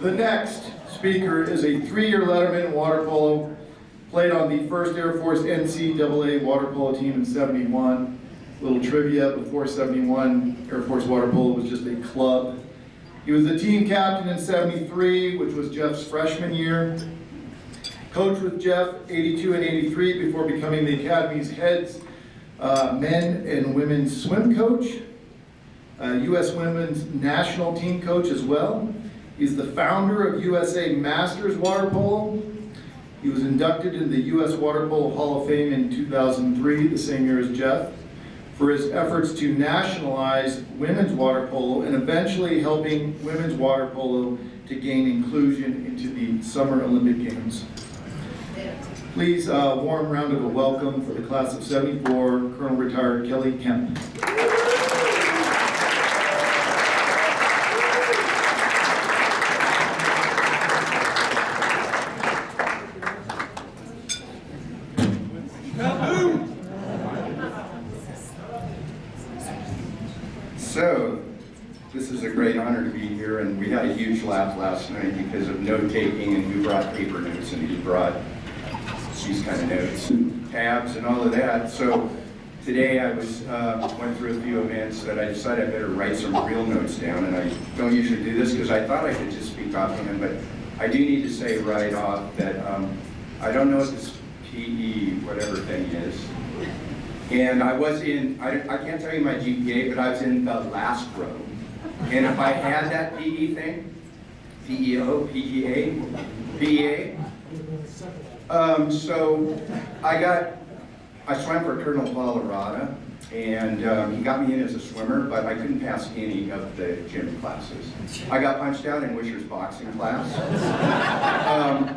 The next speaker is a 3-year letterman in water polo, played on the 1st Air Force NCAA water polo team in '71. Little trivia, before '71, Air Force water polo was just a club. He was the team captain in '73, which was Jeff's freshman year. Coached with Jeff 82 and 83 before becoming the Academy's head men and women's swim coach, U.S. women's national team coach as well. He's the founder of USA Masters Water Polo. He was inducted into the U.S. Water Polo Hall of Fame in 2003, the same year as Jeff, for his efforts to nationalize women's water polo and eventually helping women's water polo to gain inclusion into the Summer Olympic Games. Please, a warm round of a welcome for the class of '74, Colonel Retired Kelly Kemp. So, this is a great honor to be here, and we had a huge laugh last night because of note-taking and who brought paper notes and who brought these kind of notes and tabs and all of that. So today I went through a few events that I decided I better write some real notes down, and I don't usually do this because I thought I could just speak off of them, but I do need to say right off that I don't know what this PE whatever thing is. And I was in, I can't tell you my GPA, but I was in the last row. And if I had that PE thing, PEO, PEA, PEA, so I swam for Colonel Colorado, and he got me in as a swimmer, but I couldn't pass any of the gym classes. I got punched out in Wisher's boxing class.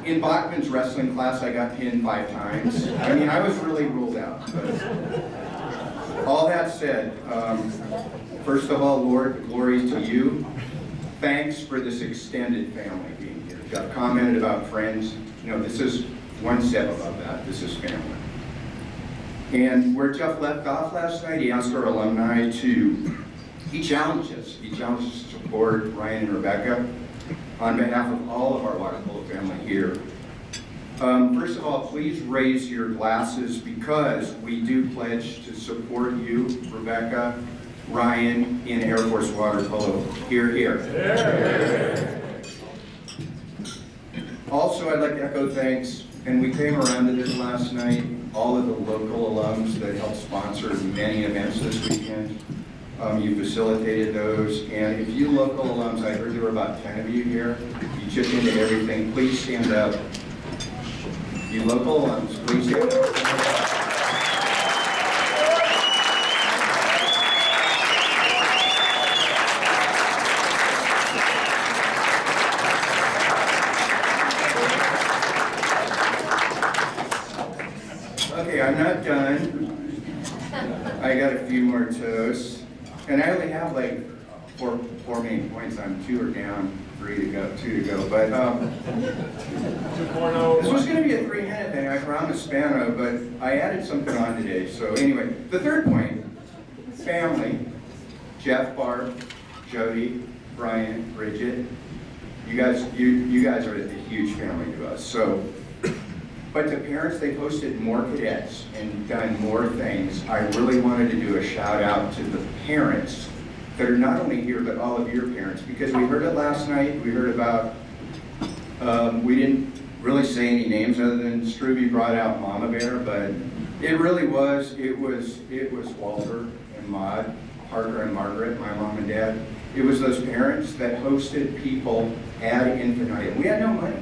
In Bachman's wrestling class, I got pinned 5 times. I mean, I was really ruled out. But all that said, first of all, Lord, glory to you. Thanks for this extended family being here. Jeff commented about friends. You know, this is one step above that. This is family. And where Jeff left off last night, he asked our alumni he challenged us. He challenged us to support Ryan and Rebecca on behalf of all of our water polo family here. First of all, please raise your glasses because we do pledge to support you, Rebecca, Ryan, in Air Force water polo. Here, here. Also, I'd like to echo thanks, and we came around to this last night, all of the local alums that helped sponsor many events this weekend. You facilitated those, and if you local alums, I heard there were about 10 of you here, you chipped into everything, please stand up. You local alums, please stand up. Okay, I'm not done. I got a few more toasts. And I only have like four main points. I'm 2 are down, 3 to go, 2 to go. But this was going to be a 3-minute thing. I promised Spano, but I added something on today. So anyway, the third point, family. Jeff, Barb, Jody, Brian, Bridget. You guys are a huge family to us. So. But the parents, they hosted more cadets and done more things. I really wanted to do a shout out to the parents that are not only here, but all of your parents, because we heard it last night. We heard about, we didn't really say any names other than Struby brought out Mama Bear, but it really was, it was Walter and Maud, Parker and Margaret, my mom and dad. It was those parents that hosted people ad infinitum. We had no money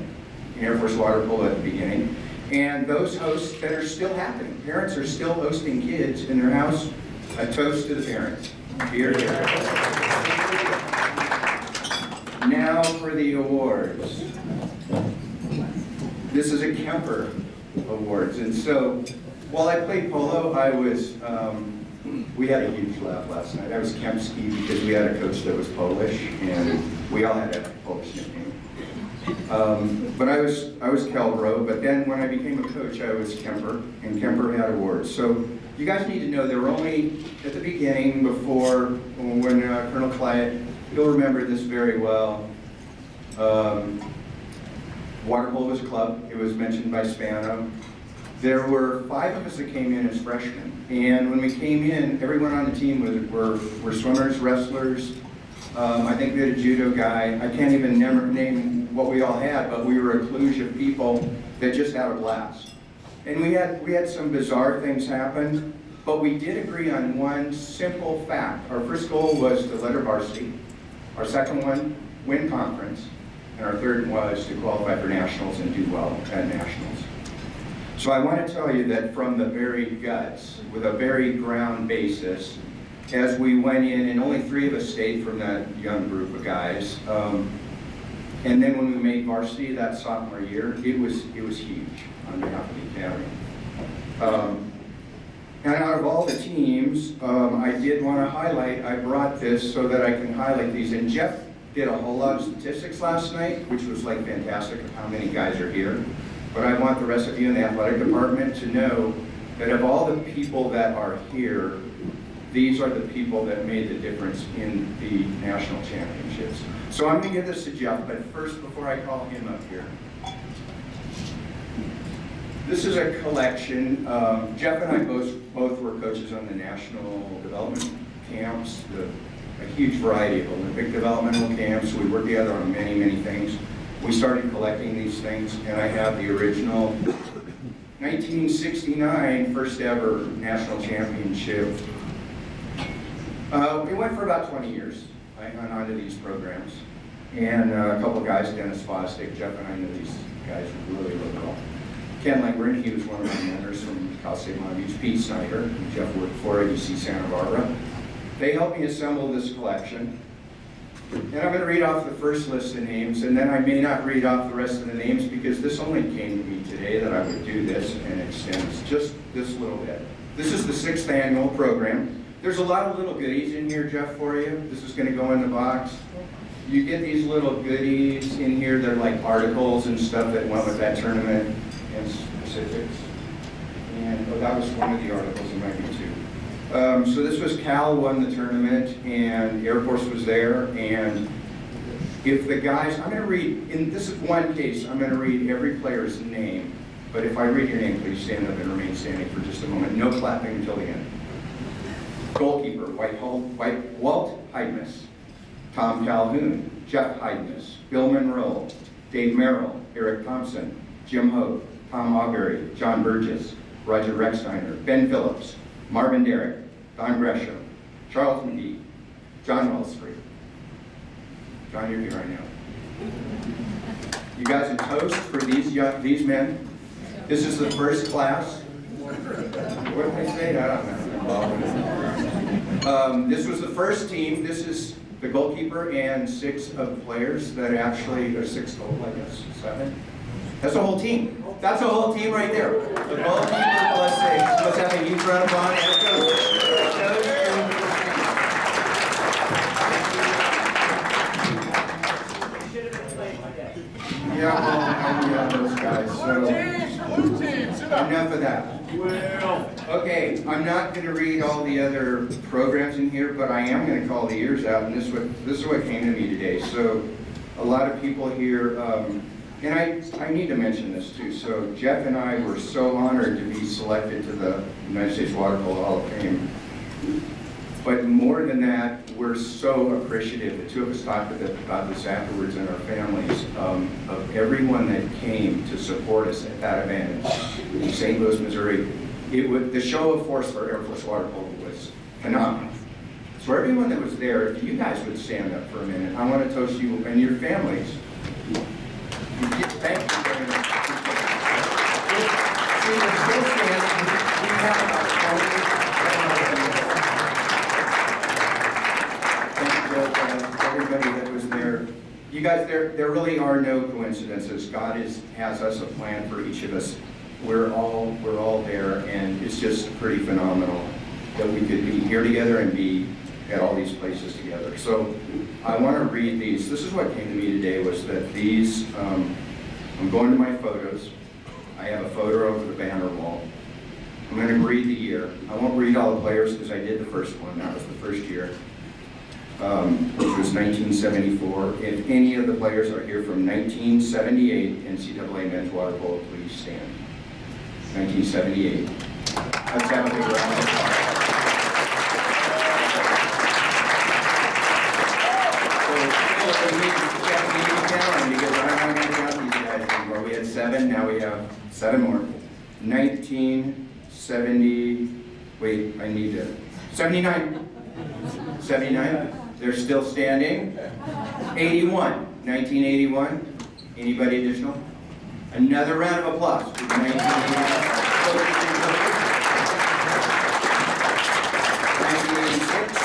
in Air Force water polo at the beginning. And those hosts that are still happening. Parents are still hosting kids in their house. A toast to the parents. Here, here. Now for the awards. This is a Kemper Awards. And so, while I played polo, we had a huge laugh last night. I was Kempski because we had a coach that was Polish, and we all had a Polish nickname. But I was Kelbro, but then when I became a coach, I was Kemper, and Kemper had awards. So you guys need to know there were only, at the beginning, before, when Colonel Clyde, you'll remember this very well, Water polo was a club. It was mentioned by Spano. There were 5 of us that came in as freshmen. And when we came in, everyone on the team were swimmers, wrestlers. I think we had a judo guy. I can't even name what we all had, but we were a kludge of people that just had a blast. And we had some bizarre things happen, but we did agree on one simple fact. Our first goal was to letter varsity. Our second one, win conference. And our third was to qualify for nationals and do well at nationals. So I want to tell you that from the very guts, with a very ground basis, as we went in, and only 3 of us stayed from that young group of guys, and then when we made varsity that sophomore year, it was huge on behalf of the academy. And out of all the teams, I did want to highlight, I brought this so that I can highlight these, and Jeff did a whole lot of statistics last night, which was like fantastic of how many guys are here. But I want the rest of you in the athletic department to know that of all the people that are here, these are the people that made the difference in the national championships. So I'm going to give this to Jeff, but first, before I call him up here, this is a collection. Jeff and I both were coaches on the national development camps, a huge variety of Olympic developmental camps. We worked together on many, many things. We started collecting these things, and I have the original 1969 first ever national championship. We went for about 20 years. I went on to these programs. And a couple of guys, Dennis Fosdick, Jeff and I knew these guys really, really well. Ken Langren, he was one of my mentors from Cal State Long Beach. Pete Snyder, who Jeff worked for at UC Santa Barbara. They helped me assemble this collection. And I'm going to read off the first list of names, and then I may not read off the rest of the names because this only came to me today that I would do this, and it extends just this little bit. This is the 6th annual program. There's a lot of little goodies in here, Jeff, for you. This is going to go in the box. You get these little goodies in here. They're like articles and stuff that went with that tournament and specifics. And that was one of the articles, it might be 2. So this was Cal won the tournament, and Air Force was there, and if the guys, I'm going to read, in this is one case, I'm going to read every player's name, but if I read your name, please stand up and remain standing for just a moment. No clapping until the end. Goalkeeper, Walt Heidmous, Tom Calhoun, Jeff Heidmous, Bill Monroe, Dave Merrill, Eric Thompson, Jim Hope, Tom Auberry, John Burgess, Roger Rexsteiner, Ben Phillips, Marvin Derrick, Don Gresham, Charles McGee, John Wellsbury. John, you're here right now. You guys a toast for these men. This is the first class. What did they say? I don't know. This was the first team. This is the goalkeeper and 6 of the players that actually, or 6 total, I guess, 7. That's a whole team. That's a whole team right there. The goalkeeper plus 6. Let's have a huge round of applause and a toast. Yeah, those guys. So enough of that. Okay, I'm not going to read all the other programs in here, but I am going to call the ears out, and this is what came to me today. So a lot of people here. And I need to mention this too. So Jeff and I were so honored to be selected to the United States Water Polo Hall of Fame. But more than that, we're so appreciative. The 2 of us talked about this afterwards in our families, of everyone that came to support us at that event in St. Louis, Missouri. The show of force for Air Force Water Polo was phenomenal. So everyone that was there, if you guys would stand up for a minute, I want to toast you and your families. Thank you very much. See, we're still standing. We have thank you, everybody that was there. You guys, there really are no coincidences. God has us a plan for each of us. We're all there, and it's just pretty phenomenal that we could be here together and be at all these places together. So I want to read these. This is what came to me today, was that these, I'm going to my photos. I have a photo over the banner wall. I'm going to read the year. I won't read all the players because I did the first one. That was the first year. which was 1974. If any of the players are here from 1978 NCAA men's water polo, please stand. 1978. Let's have a big round of applause. So we need to count because I'm not going to count these guys anymore. We had 7, now we have 7 more. 1970, wait, I need to, 79. 79, they're still standing. 81, 1981. Anybody additional? Another round of applause for the 1981. 1986.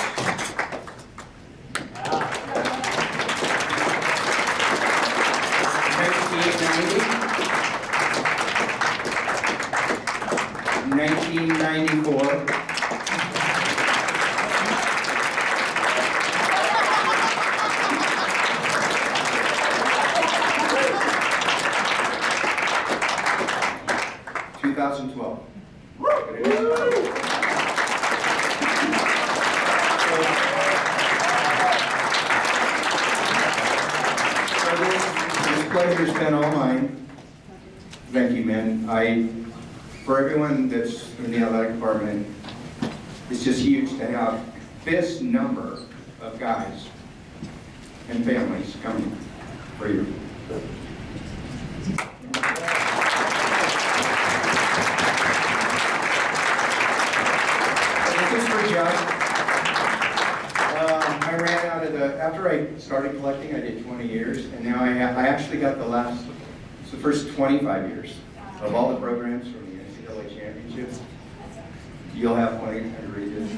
1994. 2012. This pleasure's been all mine. Thank you, man. For everyone that's in the athletic department, it's just huge to have this number of guys and families coming for you. This is for Jeff. I ran out of after I started collecting, I did 20 years, and now I actually got the first 25 years of all the programs from the NCAA championships. You'll have plenty to read this.